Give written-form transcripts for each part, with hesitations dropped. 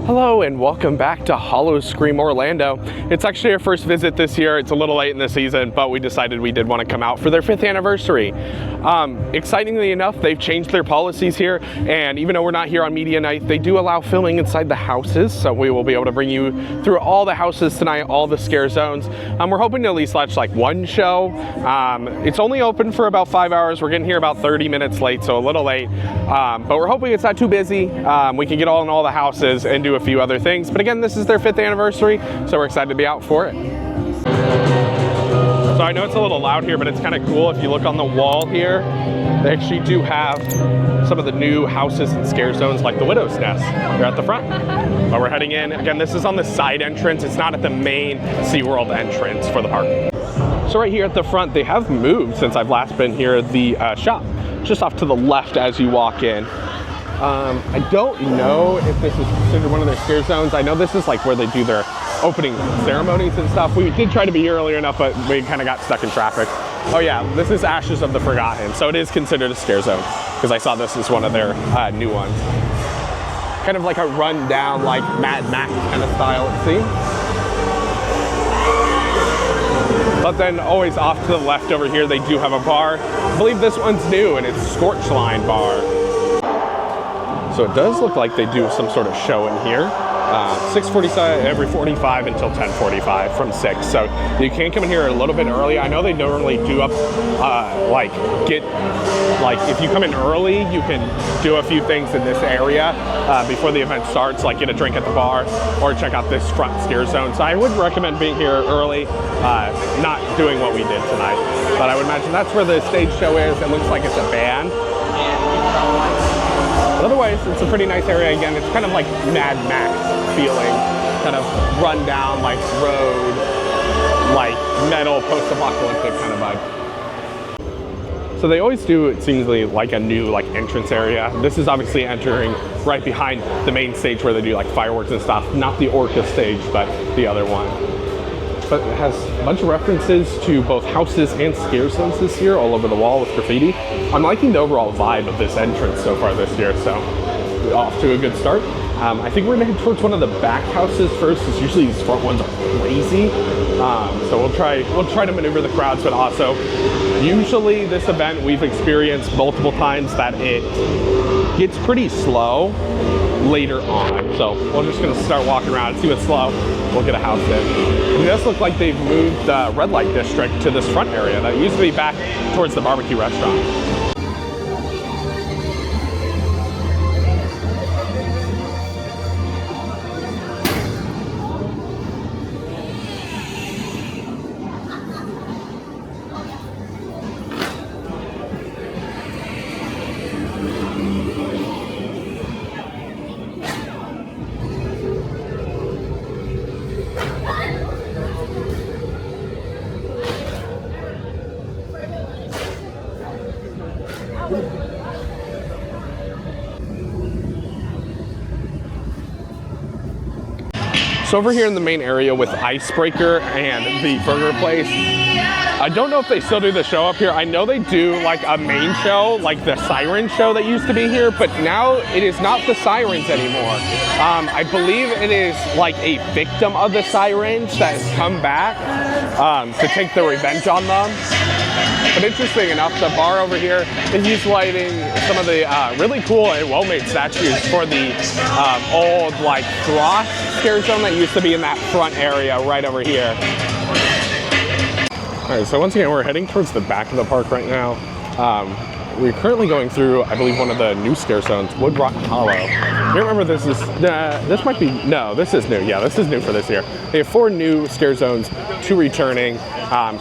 Hello and welcome back to Howl-O-Scream Orlando. It's actually our first visit this year. It's a little late in the season, but we decided we did want to come out for their 5th anniversary. Excitingly enough, they've changed their policies here, and even though we're not here on media night, they do allow filming inside the houses, so we will be able to bring you through all the houses tonight, all the scare zones. We're hoping to at least watch like one show. It's only open for about 5 hours. We're getting here about 30 minutes late, so a little late, but we're hoping it's not too busy. We can get in all the houses and do a few other things. But again, this is their 5th anniversary, so we're excited to be out for it. So I know it's a little loud here, but it's kind of cool. If you look on the wall here, they actually do have some of the new houses and scare zones like the Widow's Nest. They're at the front. But we're heading in. Again, this is on the side entrance. It's not at the main SeaWorld entrance for the park. So right here at the front, they have moved since I've last been here, the shop just off to the left as you walk in. I don't know if this is considered one of their scare zones. I know this is like where they do their opening ceremonies and stuff. We did try to be here earlier enough, but we kind of got stuck in traffic. Oh yeah, this is Ashes of the Forgotten, so it is considered a scare zone because I saw this as one of their new ones. Kind of like a rundown, like Mad Max kind of style, it seems. But then always off to the left over here, they do have a bar. I believe this one's new, and it's Scorchline Bar. So it does look like they do some sort of show in here. 6:45 every 45 until 10:45 from 6. So you can come in here a little bit early. I know they normally do up, if you come in early, you can do a few things in this area before the event starts, like get a drink at the bar or check out this front scare zone. So I would recommend being here early, not doing what we did tonight. But I would imagine that's where the stage show is. It looks like it's a band. But otherwise, it's a pretty nice area. Again, it's kind of like Mad Max feeling, kind of run down, like road, like metal, post-apocalyptic kind of vibe. So they always do, it seems like a new like entrance area. This is obviously entering right behind the main stage where they do like fireworks and stuff. Not the Orca stage, but the other one. But it has a bunch of references to both houses and scare zones this year all over the wall with graffiti. I'm liking the overall vibe of this entrance so far this year, so off to a good start. I think we're gonna head towards one of the back houses first, because usually these front ones are crazy. So we'll try to maneuver the crowds, but also usually this event we've experienced multiple times that it gets pretty slow later on. So we're just gonna start walking around and see what's slow. We'll get a house in. It does look like they've moved the red light district to this front area that used to be back towards the barbecue restaurant. So over here in the main area with Icebreaker and the burger place, I don't know if they still do the show up here. I know they do like a main show, like the siren show that used to be here, but now it is not the sirens anymore. I believe it is like a victim of the sirens that has come back to take the revenge on them. But interesting enough, the bar over here is used lighting some of the really cool and well-made statues for the old like Frost scare zone that used to be in that front area right over here. All right, so once again, we're heading towards the back of the park right now. We're currently going through, I believe, one of the new scare zones, Woodrock Hollow. I can't remember if this is, this might be, no, this is new. Yeah, this is new for this year. They have 4 new scare zones, 2 returning,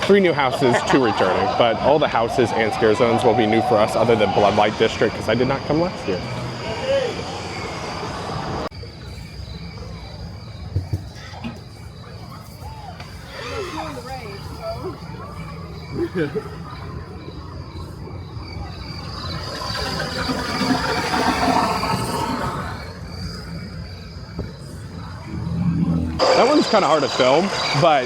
3 new houses, 2 returning. But all the houses and scare zones will be new for us other than Blood Light District, because I did not come last year. That one's kind of hard to film, but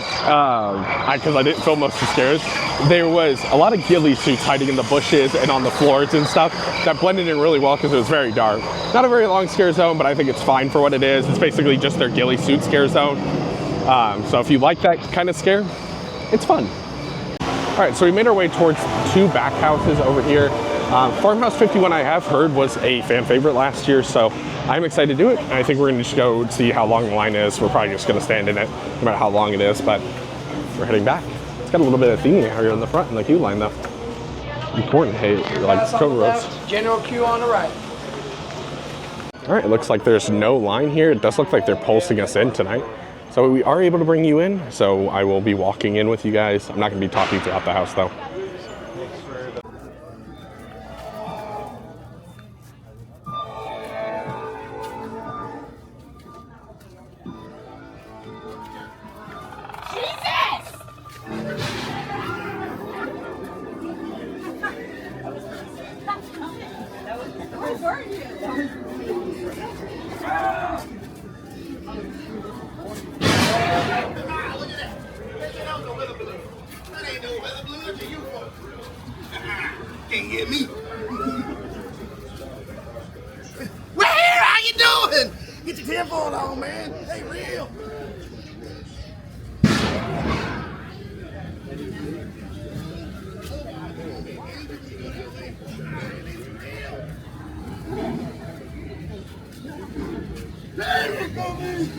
because I didn't film most of the scares, there was a lot of ghillie suits hiding in the bushes and on the floors and stuff that blended in really well because it was very dark. Not a very long scare zone, but I think it's fine for what it is. It's basically just their ghillie suit scare zone. So if you like that kind of scare, it's fun. All right, so we made our way towards 2 back houses over here. Farmhouse 51, I have heard, was a fan favorite last year, so I'm excited to do it. I think we're gonna just go see how long the line is. We're probably just gonna stand in it, no matter how long it is, but we're heading back. It's got a little bit of theming here in the front in the queue line, though. Important, hey, like Cobra Roads. General queue on the right. All right, it looks like there's no line here. It does look like they're pulsing us in tonight. So we are able to bring you in, so I will be walking in with you guys. I'm not gonna be talking throughout the house, though. Can't get me. We're here, how you doing? Get your tinfoil on, man. Hey, real. There you go, man.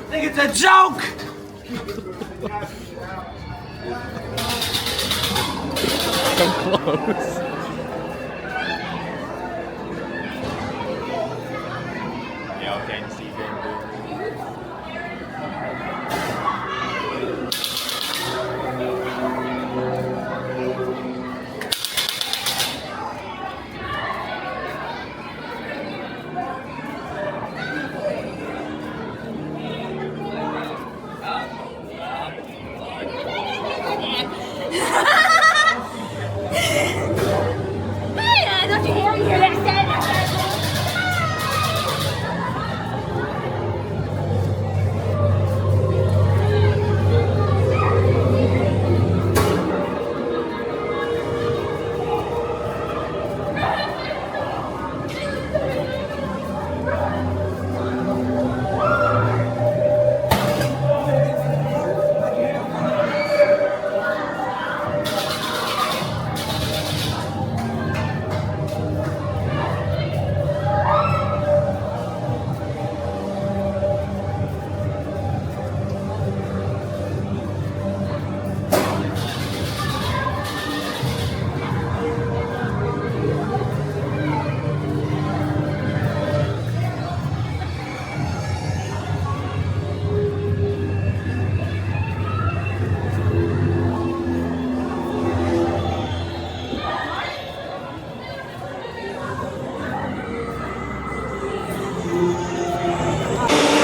Think it's a joke! So close. Yeah, okay, see you. Don't you hear that sound?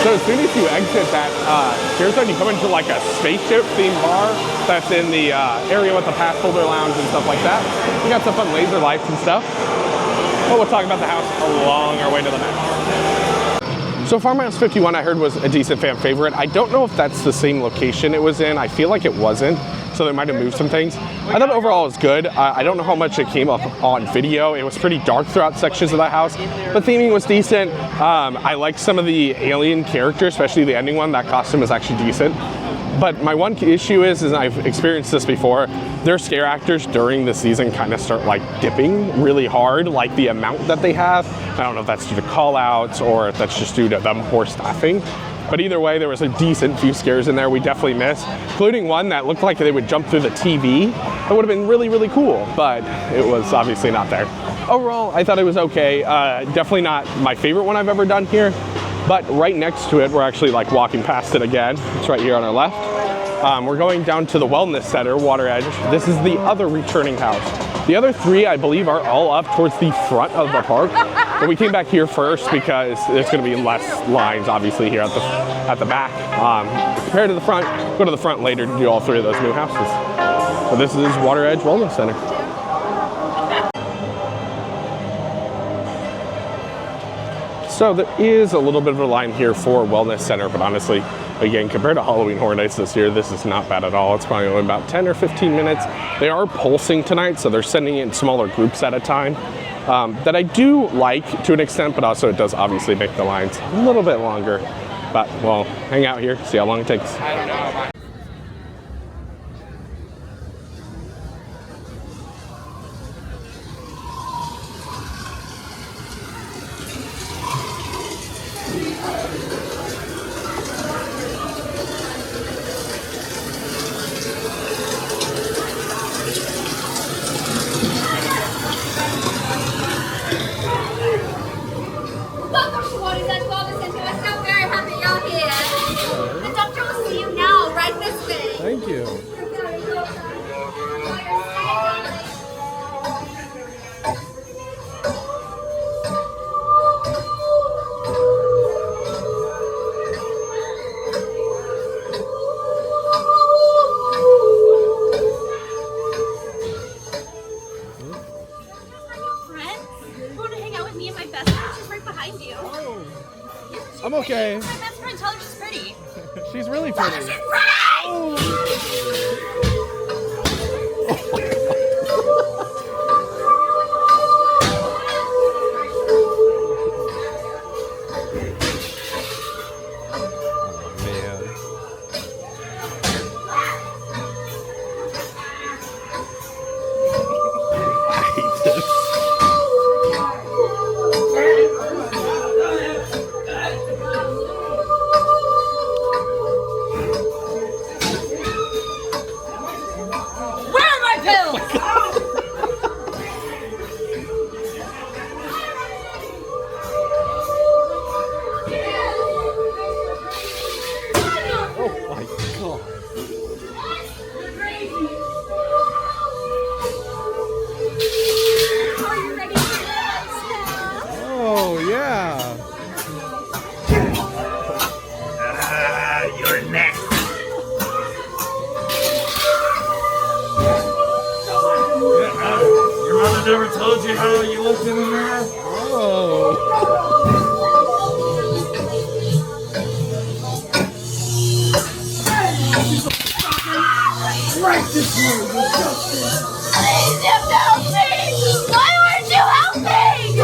So as soon as you exit that scare zone, you come into like a spaceship themed bar that's in the area with the pass holder lounge and stuff like that. We got some fun laser lights and stuff. But we'll talk about the house along our way to the next. So Farmhouse 51 I heard was a decent fan favorite. I don't know if that's the same location it was in. I feel like it wasn't, so they might have moved some things. I thought overall it was good. I don't know how much it came up on video. It was pretty dark throughout sections of the house, but theming was decent. I like some of the alien characters, especially the ending one. That costume is actually decent. But my one issue is I've experienced this before, their scare actors during the season kind of start like dipping really hard, like the amount that they have. I don't know if that's due to call outs or if that's just due to them poor staffing. But either way, there was a decent few scares in there we definitely missed, including one that looked like they would jump through the TV. That would have been really, really cool, but it was obviously not there. Overall, I thought it was okay. Definitely not my favorite one I've ever done here, but right next to it, we're actually like walking past it again. It's right here on our left. We're going down to the Wellness Center, Water Edge. This is the other returning house. The other three, I believe, are all up towards the front of the park. But we came back here first because there's going to be less lines, obviously, here at the back. Compared to the front, go to the front later to do all three of those new houses. So this is Water Edge Wellness Center. So there is a little bit of a line here for Wellness Center, but honestly, again, compared to Halloween Horror Nights this year, this is not bad at all. It's probably only about 10 or 15 minutes. They are pulsing tonight, so they're sending in smaller groups at a time. That I do like to an extent, but also it does obviously make the lines a little bit longer. But we'll hang out here, see how long it takes. I don't know. Welcome to Water Edge Wellness Center. We're so very happy you're here. The doctor will see you now, right this way. Thank you. You're very welcome. Friends, want to hang out with me and my best friend? She's right behind you. I'm okay. My best friend, tell her she's pretty. She's really pretty. Where are my pills? Oh my god. Are you ready for that? Oh yeah. You're next. Your mother never told you how you looked in the mirror? Oh. Right this way, Please, you help me! Why weren't you helping?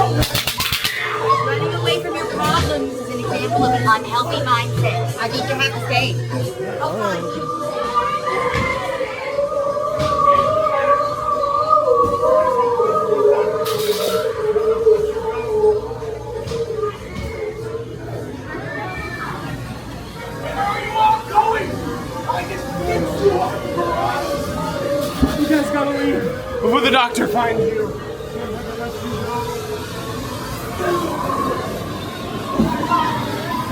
Running away from your problems is an example of an unhealthy mindset. I think you have to stay. You guys gotta leave before the doctor finds you.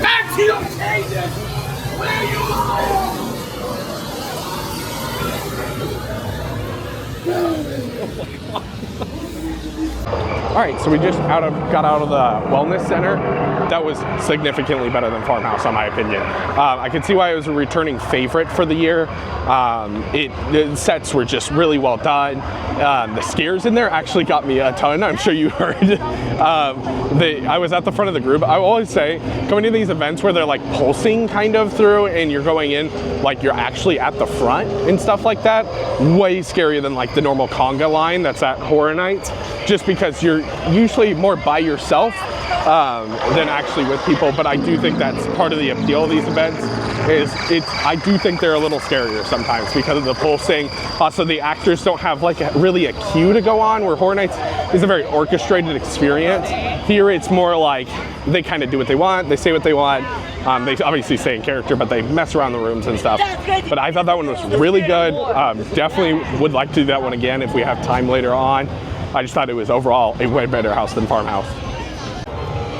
Back to your cages! Where you belong! All right, so we just got out of the Wellness Center. That was significantly better than Farmhouse, in my opinion. I could see why it was a returning favorite for the year. The sets were just really well done. The scares in there actually got me a ton. I'm sure you heard. I was at the front of the group. I always say, coming to these events where they're like pulsing kind of through and you're going in like you're actually at the front and stuff like that, way scarier than like the normal conga line that's at Horror Nights, just because you're usually more by yourself than actually with people. But I do think that's part of the appeal of these events, is I do think they're a little scarier sometimes because of the pulsing. Also, the actors don't have like really a cue to go on, where Horror Nights is a very orchestrated experience. Here it's more like they kind of do what they want, they say what they want. They obviously stay in character, but they mess around the rooms and stuff. But I thought that one was really good. Definitely would like to do that one again if we have time later on. I just thought it was overall a way better house than Farmhouse.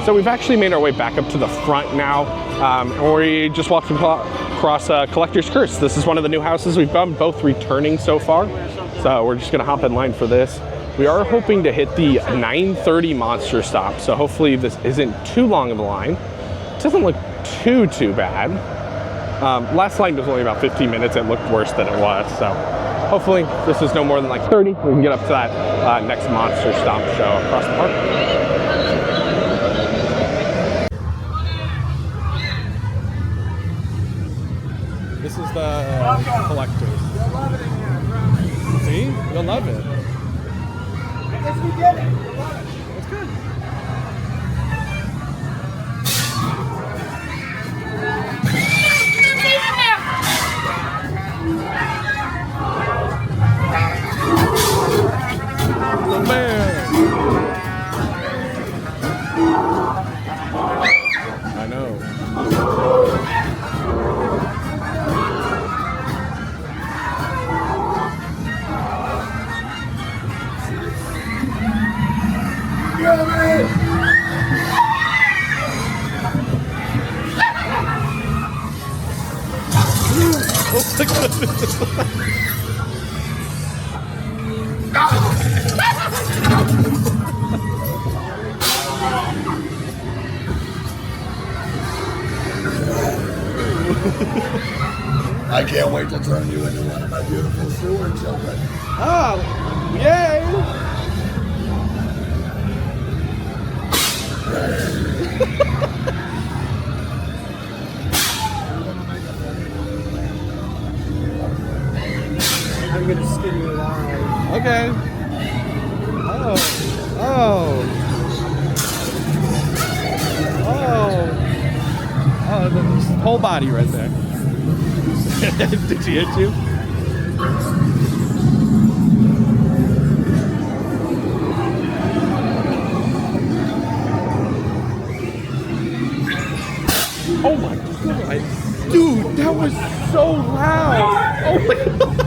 So we've actually made our way back up to the front now, and we just walked across Collector's Curse. This is one of the new houses we've done, both returning so far. So we're just gonna hop in line for this. We are hoping to hit the 9:30 monster stop, so hopefully this isn't too long of a line. It doesn't look too bad. Last line was only about 15 minutes. It looked worse than it was, so hopefully this is no more than like 30. We can get up to that next monster stomp show across the park. This is the Collectors. You'll love it in here, I promise. See? You'll love it. I guess we get it. You'll love it. That's good. The bear. I know. I can't wait to turn you into one of my beautiful sewer children. Oh, yay! I'm gonna skin you alive. Okay. Oh, the whole body right there. Did she hit you? Oh my god. Dude, that was so loud. Oh my god.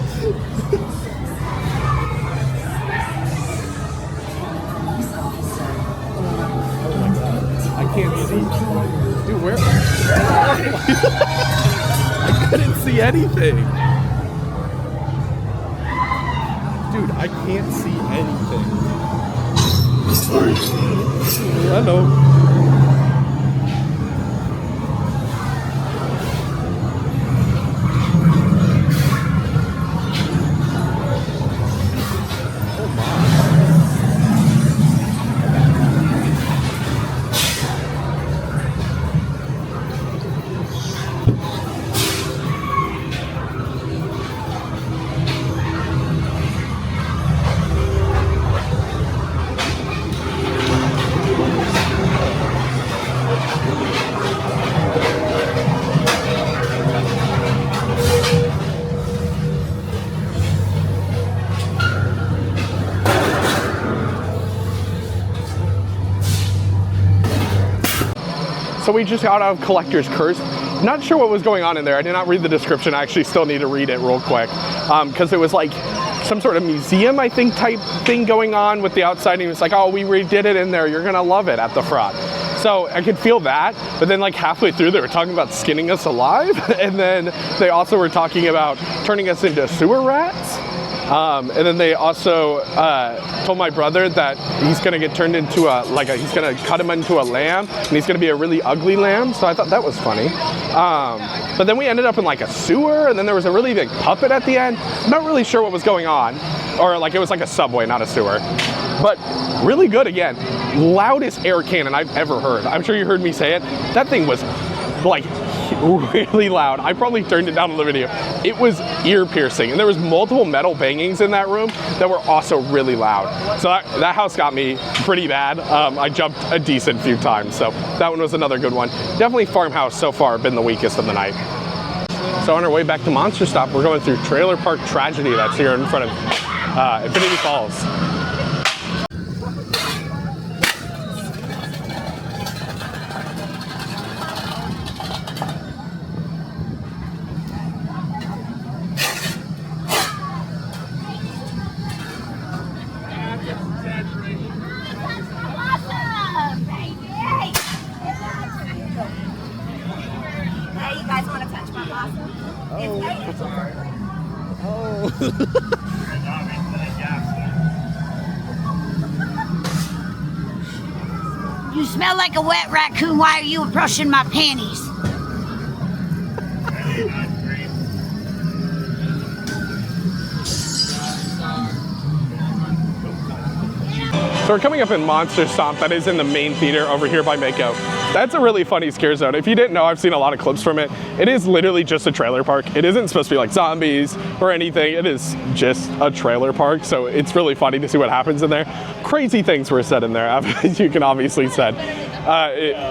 I can't see. Dude, where? I couldn't see anything. Dude, I can't see anything. Hello. So we just got out of Collector's Curse. Not sure what was going on in there. I did not read the description. I actually still need to read it real quick. Because it was like some sort of museum, I think, type thing going on with the outside. And he was like, oh, we redid it in there. You're gonna love it at the front. So I could feel that, but then like halfway through they were talking about skinning us alive. And then they also were talking about turning us into sewer rats. And then they also told my brother that he's gonna get turned into he's gonna cut him into a lamb, and he's gonna be a really ugly lamb. So I thought that was funny. But then we ended up in like a sewer, and then there was a really big puppet at the end. I'm not really sure what was going on, or like it was like a subway, not a sewer. But really good again. Loudest air cannon I've ever heard. I'm sure you heard me say it. That thing was like really loud. I probably turned it down on the video. It was ear piercing, and there was multiple metal bangings in that room that were also really loud. So that house got me pretty bad. I jumped a decent few times, so that one was another good one. Definitely Farmhouse so far been the weakest of the night. So on our way back to Monster Stop, we're going through Trailer Park Tragedy that's here in front of Infinity Falls. Awesome, baby. Hey, you guys want to touch my awesome? You smell like a wet raccoon. Why are you brushing my panties? So we're coming up in Monster Stomp, that is in the main theater over here by Mako. That's a really funny scare zone. If you didn't know, I've seen a lot of clips from it. It is literally just a trailer park. It isn't supposed to be like zombies or anything. It is just a trailer park, so it's really funny to see what happens in there. Crazy things were said in there, as you can obviously said.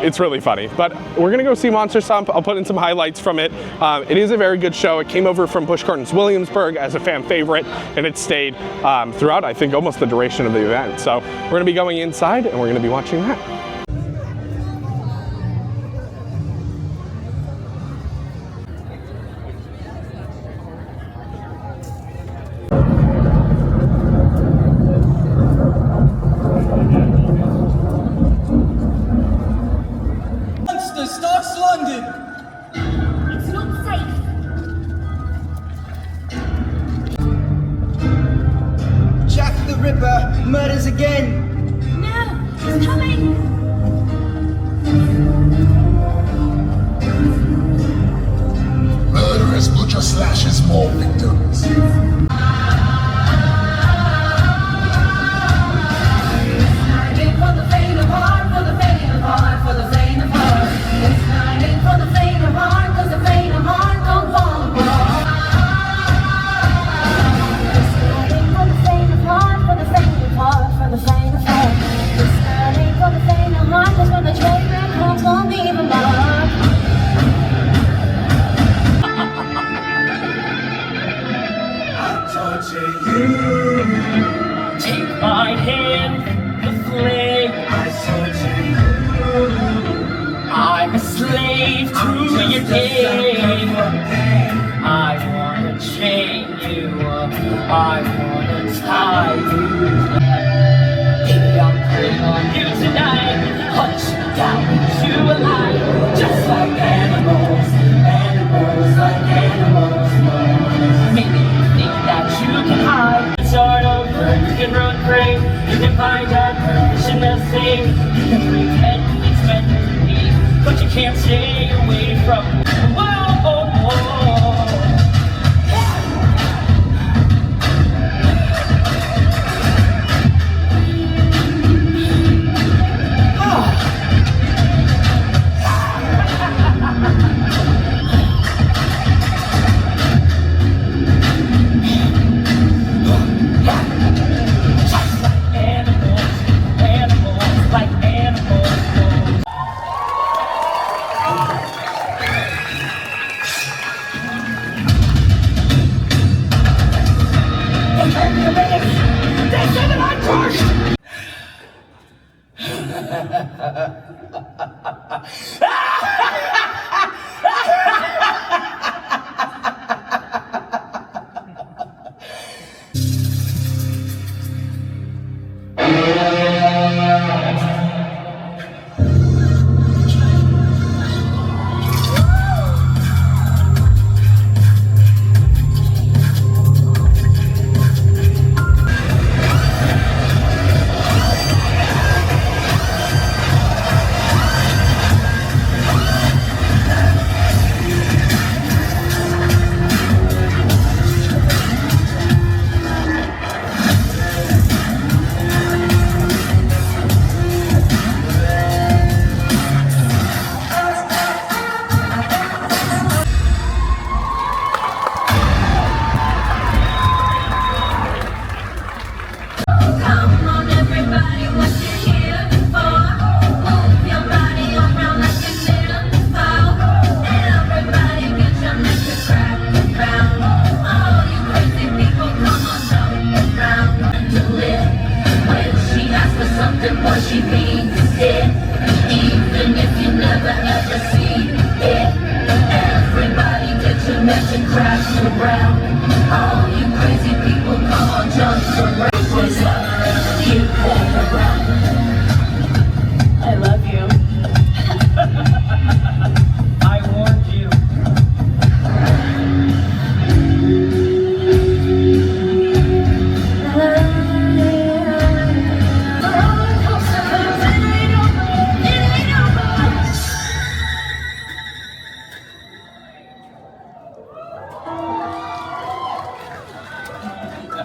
It's really funny. But we're gonna go see Monster Stomp. I'll put in some highlights from it. It is a very good show. It came over from Busch Gardens Williamsburg as a fan favorite, and it stayed throughout, I think, almost the duration of the event. So we're gonna be going inside and we're gonna be watching that. Monster Stalks London! It's not safe. Jack the Ripper murders again! No, he's coming. Murderous butcher slashes more victims. Take my hand, the flame. I'm a slave to your game. I wanna chain you up. I wanna tie you up. Baby, I'm putting on you tonight. Hunt you down into a line. Just like animals, animals like animals. Maybe you think that you can hide. Start over, you can run free. You can find out purpose in the thing. You can pretend it's meant to be, but you can't stay away from. Whoa, oh, oh.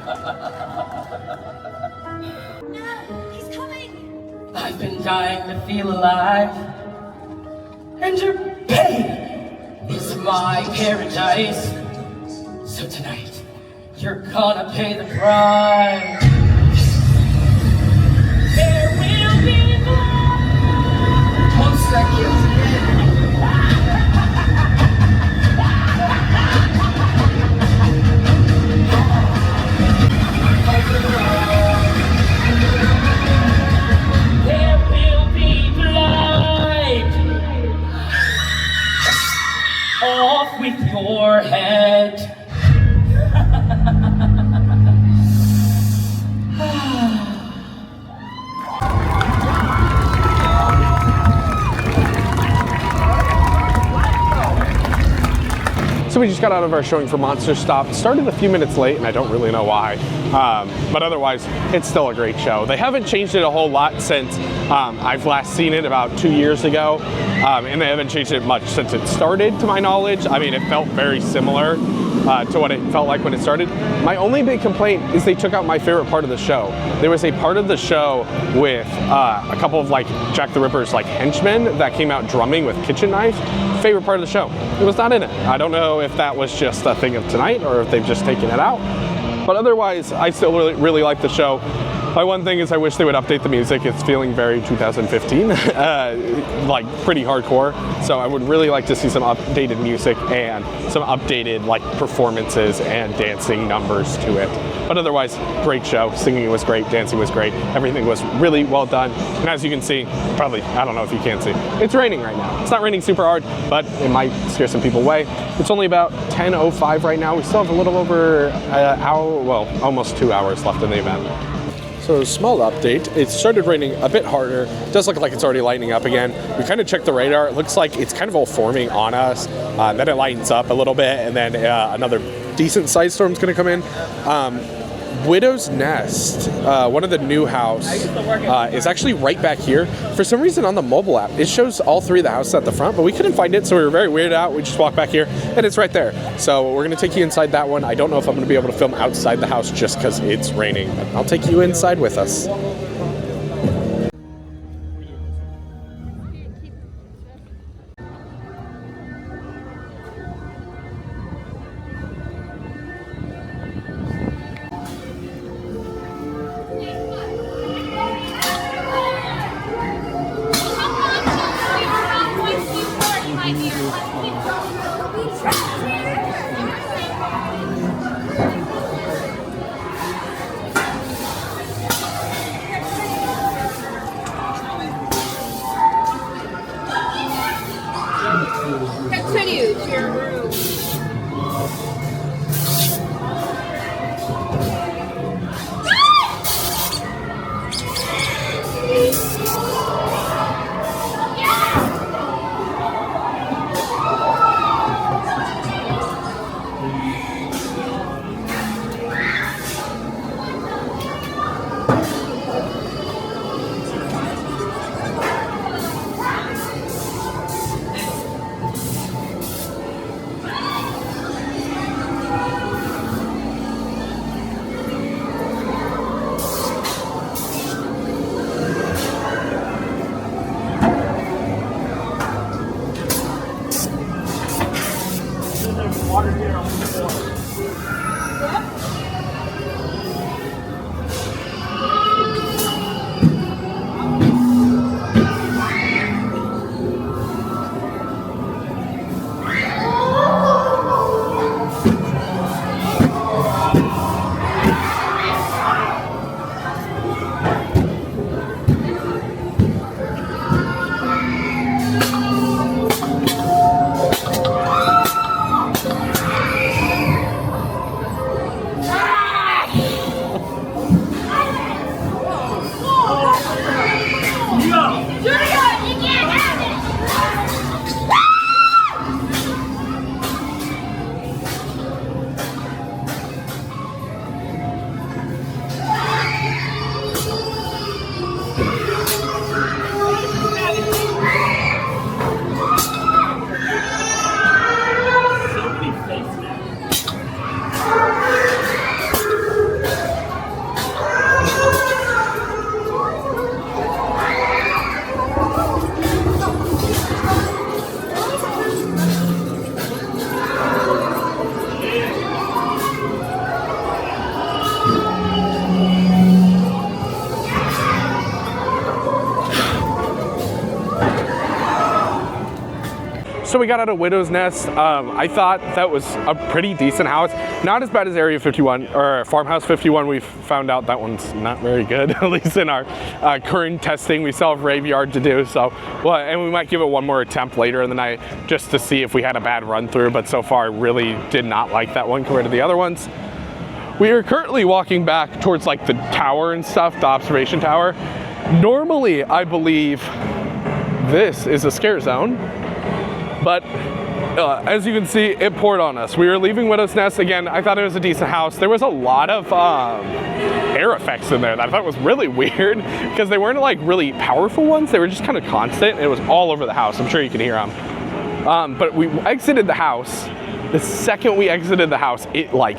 No, he's coming. I've been dying to feel alive, and your pain is my paradise. So tonight, you're gonna pay the price. There will be blood. 1 second. There will be blood. Off with your head. So we just got out of our showing for Monster Stop. Started a few minutes late, and I don't really know why. But otherwise, it's still a great show. They haven't changed it a whole lot since I've last seen it about 2 years ago. And they haven't changed it much since it started, to my knowledge. I mean, it felt very similar to what it felt like when it started. My only big complaint is they took out my favorite part of the show. There was a part of the show with a couple of like Jack the Ripper's like henchmen that came out drumming with kitchen knives. Favorite part of the show. It was not in it. I don't know if that was just a thing of tonight or if they've just taken it out. But otherwise, I still really like the show. My one thing is I wish they would update the music. It's feeling very 2015, like pretty hardcore. So I would really like to see some updated music and some updated like performances and dancing numbers to it. But otherwise, great show. Singing was great, dancing was great. Everything was really well done. And as you can see, probably, I don't know if you can see, it's raining right now. It's not raining super hard, but it might scare some people away. It's only about 10:05 right now. We still have a little over an hour, well, almost 2 hours left in the event. So small update, it started raining a bit harder. It does look like it's already lightening up again. We kind of checked the radar. It looks like it's kind of all forming on us. Then it lightens up a little bit, and then another decent sized storm's gonna come in. Widow's Nest, one of the new house, is actually right back here. For some reason on the mobile app, it shows all three of the houses at the front, but we couldn't find it, so we were very weirded out. We just walked back here, and it's right there. So we're gonna take you inside that one. I don't know if I'm gonna be able to film outside the house just because it's raining, but I'll take you inside with us. So we got out of Widow's Nest. I thought that was a pretty decent house. Not as bad as Area 51 or Farmhouse 51. We found out that one's not very good, at least in our current testing. We still have Raveyard to do. So, well, and we might give it one more attempt later in the night just to see if we had a bad run through. But so far, I really did not like that one compared to the other ones. We are currently walking back towards like the tower and stuff, the observation tower. Normally, I believe this is a scare zone, but as you can see, it poured on us. We were leaving Widow's Nest. Again, I thought it was a decent house. There was a lot of air effects in there that I thought was really weird because they weren't like really powerful ones. They were just kind of constant. It was all over the house. I'm sure you can hear them. But we exited the house. The second we exited the house, it like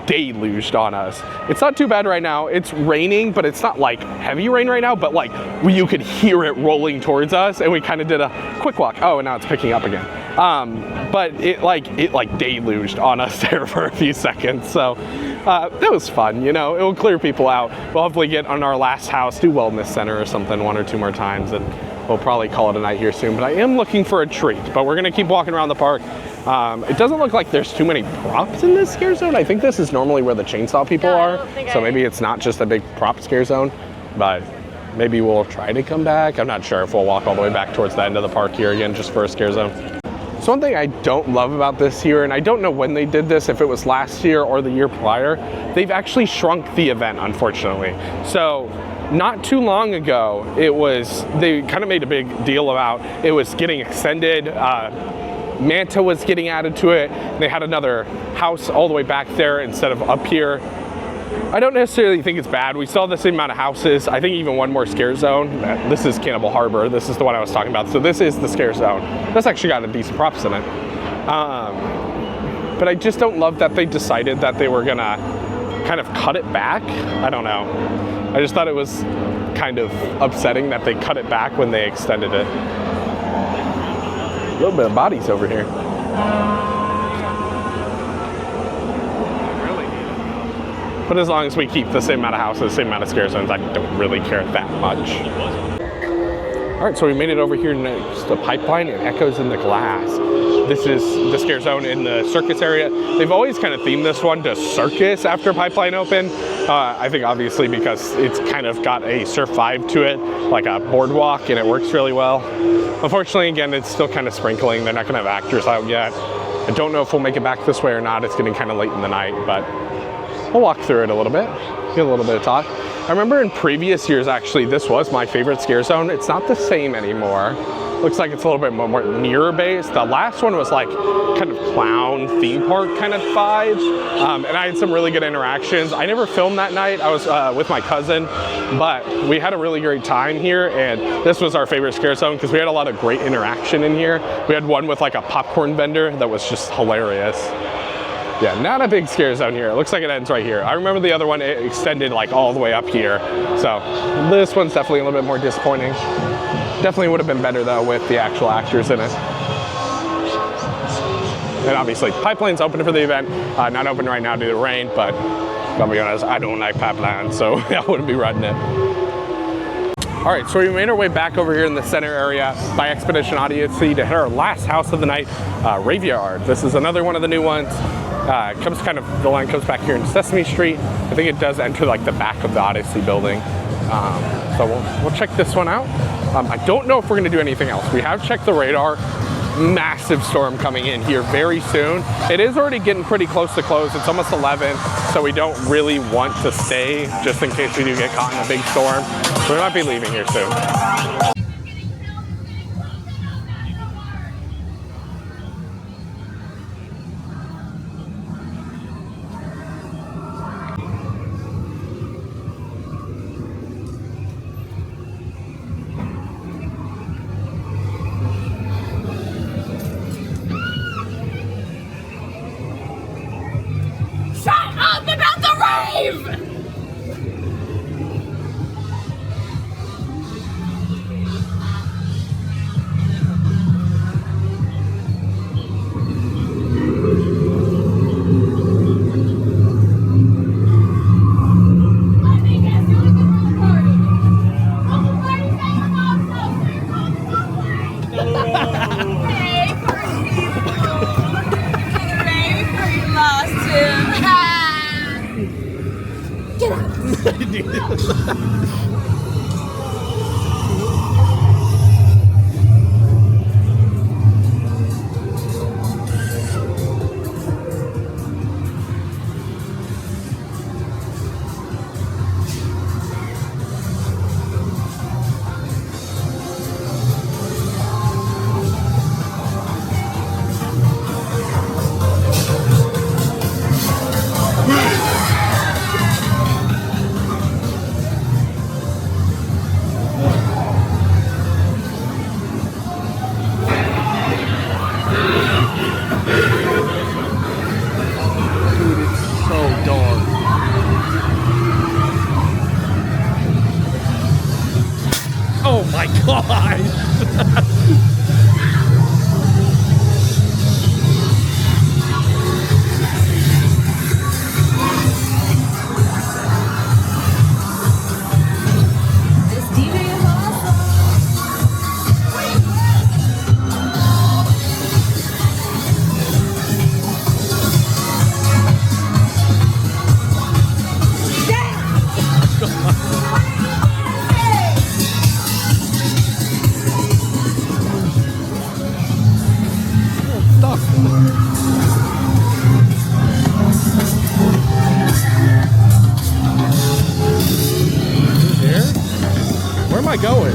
deluged on us. It's not too bad right now. It's raining, but it's not like heavy rain right now, but like you could hear it rolling towards us, and we kind of did a quick walk. Oh, and now it's picking up again. But it like deluged on us there for a few seconds. So that was fun, you know. It will clear people out. We'll hopefully get on our last house, do Wellness Center or something 1 or 2 more times, and we'll probably call it a night here soon. But I am looking for a treat, but we're gonna keep walking around the park. It doesn't look like there's too many props in this scare zone. I think this is normally where the chainsaw people are. So maybe it's not just a big prop scare zone, but maybe we'll try to come back. I'm not sure if we'll walk all the way back towards the end of the park here again just for a scare zone. So one thing I don't love about this here, and I don't know when they did this, if it was last year or the year prior, they've actually shrunk the event, unfortunately. So not too long ago, they kind of made a big deal about it was getting extended. Manta was getting added to it. They had another house all the way back there instead of up here. I don't necessarily think it's bad. We still have the same amount of houses. I think even one more scare zone. This is Cannibal Harbor. This is the one I was talking about. So this is the scare zone. That's actually got a decent props in it. But I just don't love that they decided that they were gonna kind of cut it back. I don't know. I just thought it was kind of upsetting that they cut it back when they extended it. A little bit of bodies over here. But as long as we keep the same amount of houses, same amount of scare zones, I don't really care that much. All right, so we made it over here next to Pipeline and Echoes in the Glass. This is the scare zone in the circus area. They've always kind of themed this one to circus after Pipeline opened. I think obviously because it's kind of got a surf vibe to it, like a boardwalk, and it works really well. Unfortunately, again, it's still kind of sprinkling. They're not gonna have actors out yet. I don't know if we'll make it back this way or not. It's getting kind of late in the night, but we'll walk through it a little bit, get a little bit of talk. I remember in previous years, actually, this was my favorite scare zone. It's not the same anymore. Looks like it's a little bit more mirror based. The last one was like kind of clown theme park kind of vibe. And I had some really good interactions. I never filmed that night. I was with my cousin, but we had a really great time here. And this was our favorite scare zone because we had a lot of great interaction in here. We had one with like a popcorn vendor that was just hilarious. Yeah, not a big scare zone here. It looks like it ends right here. I remember the other one, it extended like all the way up here. So this one's definitely a little bit more disappointing. Definitely would have been better though with the actual actors in it. And obviously Pipeline's open for the event. Not open right now due to rain, but I'll be honest, I don't like Pipeline, so I wouldn't be riding it. All right, so we made our way back over here in the center area by Expedition Odyssey to hit our last house of the night, Raveyard. This is another one of the new ones. The line comes back here in Sesame Street. I think it does enter like the back of the Odyssey building. So we'll check this one out. I don't know if we're gonna do anything else. We have checked the radar. Massive storm coming in here very soon. It is already getting pretty close to close. It's almost 11, so we don't really want to stay just in case we do get caught in a big storm. So we might be leaving here soon. Get out. Oh my god! Where am I going?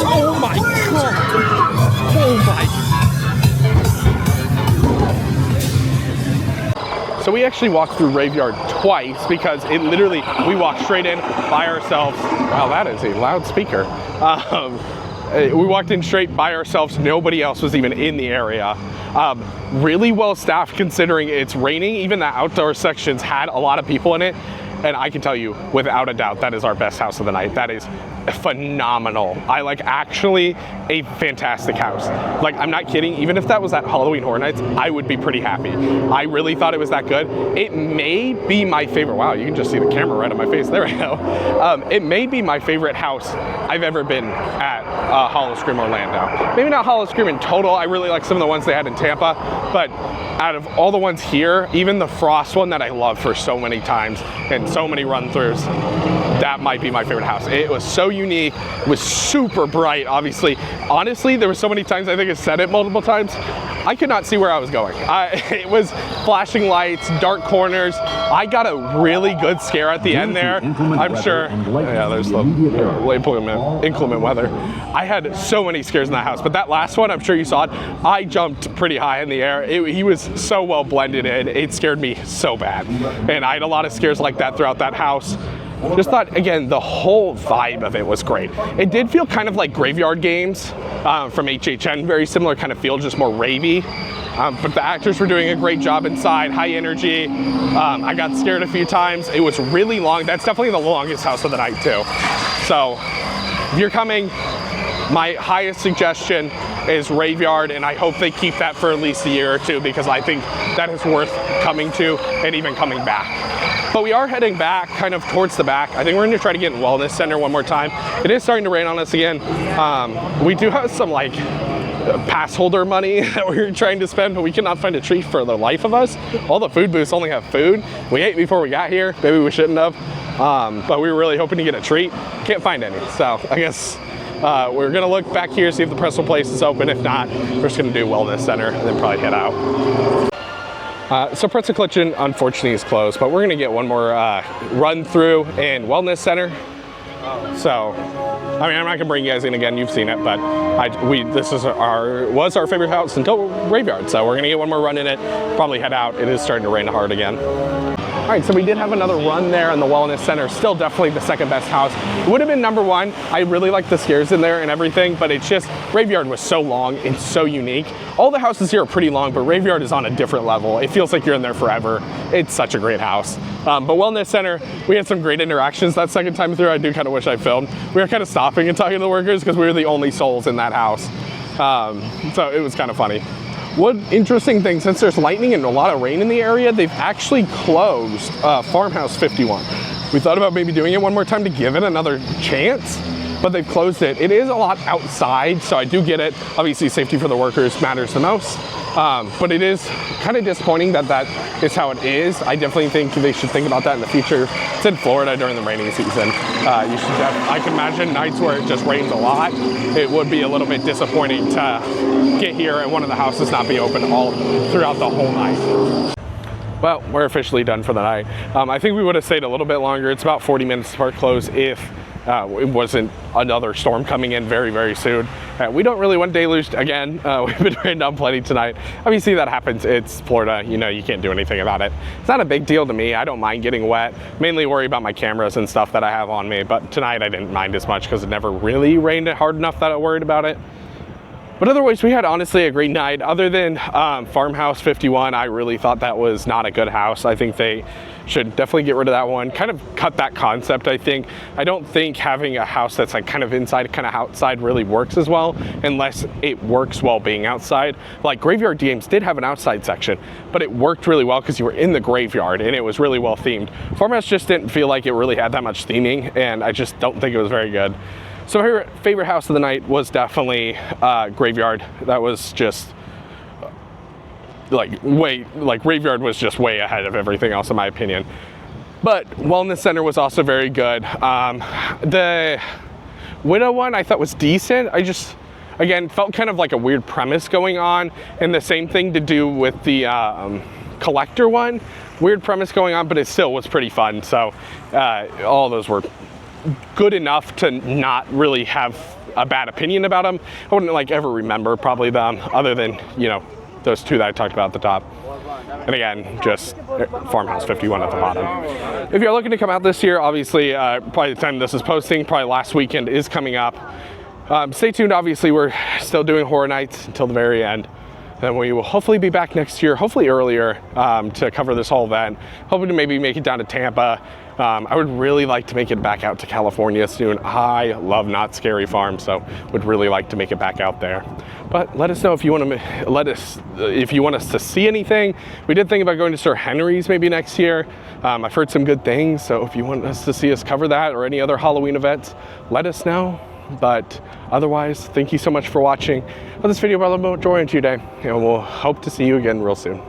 Oh my god! Oh my! So we actually walked through Raveyard twice because it literally, we walked straight in by ourselves. Wow, that is a loud speaker. We walked in straight by ourselves. Nobody else was even in the area. Really well staffed considering it's raining. Even the outdoor sections had a lot of people in it. And I can tell you, without a doubt, that is our best house of the night. That is phenomenal. Actually a fantastic house. I'm not kidding. Even if that was at Halloween Horror Nights, I would be pretty happy. I really thought it was that good. It may be my favorite. Wow, you can just see the camera right on my face. There we go. It may be my favorite house I've ever been at Howl-O-Scream Orlando. Maybe not Howl-O-Scream in total. I really like some of the ones they had in Tampa, but out of all the ones here, even the Frost one that I love for so many times and so many run-throughs, that might be my favorite house. It was so unique. It was super bright, obviously. Honestly, there were so many times, I think I said it multiple times, I could not see where I was going. It was flashing lights, dark corners. I got a really good scare at the end there. I'm sure, yeah, there's the inclement weather. I had so many scares in that house, but that last one, I'm sure you saw it, I jumped pretty high in the air. He was so well blended in, it scared me so bad. And I had a lot of scares like that throughout that house. Just thought, again, the whole vibe of it was great. It did feel kind of like Graveyard Games from HHN, very similar kind of feel, just more ravey. But the actors were doing a great job inside, high energy. I got scared a few times. It was really long. That's definitely the longest house of the night too. So if you're coming, my highest suggestion is Raveyard, and I hope they keep that for at least a year or two because I think that is worth coming to and even coming back. But we are heading back, kind of towards the back. I think we're gonna try to get in Wellness Center one more time. It is starting to rain on us again. We do have some pass holder money that we're trying to spend, but we cannot find a treat for the life of us. All the food booths only have food. We ate before we got here. Maybe we shouldn't have. But we were really hoping to get a treat. Can't find any. So I guess we're gonna look back here, see if the pretzel place is open. If not, we're just gonna do Wellness Center and then probably head out. So Pretzel Kitchen, unfortunately, is closed, but we're gonna get one more run through in Wellness Center. So, I mean, I'm not gonna bring you guys in again. You've seen it, but this is was our favorite house until Raveyard. So we're gonna get one more run in it. Probably head out. It is starting to rain hard again. All right, so we did have another run there in the Wellness Center. Still definitely the second best house. It would have been number one. I really like the stairs in there and everything, but it's just, Raveyard was so long and so unique. All the houses here are pretty long, but Raveyard is on a different level. It feels like you're in there forever. It's such a great house. But Wellness Center, we had some great interactions that second time through. I do kind of wish I filmed. We were kind of stopping and talking to the workers because we were the only souls in that house. So it was kind of funny. One interesting thing, since there's lightning and a lot of rain in the area, they've actually closed Farmhouse 51. We thought about maybe doing it one more time to give it another chance, but they've closed it. It is a lot outside, so I do get it. Obviously, safety for the workers matters the most, but it is kind of disappointing that that is how it is. I definitely think they should think about that in the future. It's in Florida during the rainy season. I can imagine nights where it just rains a lot. It would be a little bit disappointing to get here and one of the houses not be open all throughout the whole night. Well, we're officially done for the night. I think we would have stayed a little bit longer. It's about 40 minutes to park close if it wasn't another storm coming in very, very soon. We don't really want deluge again. We've been rained down plenty tonight. Obviously that happens. It's Florida, you know, you can't do anything about it. It's not a big deal to me. I don't mind getting wet. Mainly worry about my cameras and stuff that I have on me, but tonight I didn't mind as much because it never really rained hard enough that I worried about it. But otherwise, we had honestly a great night. Other than Farmhouse 51, I really thought that was not a good house. I think they should definitely get rid of that one. Kind of cut that concept, I think. I don't think having a house that's like kind of inside, kind of outside really works as well, unless it works while being outside. Like Graveyard games did have an outside section, but it worked really well because you were in the graveyard and it was really well themed. Farmhouse just didn't feel like it really had that much theming, and I just don't think it was very good. So my favorite house of the night was definitely Graveyard. That was just Graveyard was just way ahead of everything else in my opinion. But Wellness Center was also very good. The Widow one I thought was decent. I just, again, felt kind of like a weird premise going on, and the same thing to do with the Collector one. Weird premise going on, but it still was pretty fun. So all of those were good enough to not really have a bad opinion about them. I wouldn't like ever remember probably them other than, you know, those two that I talked about at the top. And again, just Farmhouse 51 at the bottom. If you're looking to come out this year, obviously, probably the time this is posting, probably last weekend is coming up. Stay tuned, obviously, we're still doing Horror Nights until the very end. Then we will hopefully be back next year, hopefully earlier, to cover this whole event. Hoping to maybe make it down to Tampa. I would really like to make it back out to California soon. I love Not Scary Farm, so would really like to make it back out there. But let us know if you want to if you want us to see anything. We did think about going to Sir Henry's maybe next year. I've heard some good things, so if you want us to see us cover that or any other Halloween events, let us know. But otherwise, thank you so much for watching this video about Raveyard today, and we'll hope to see you again real soon.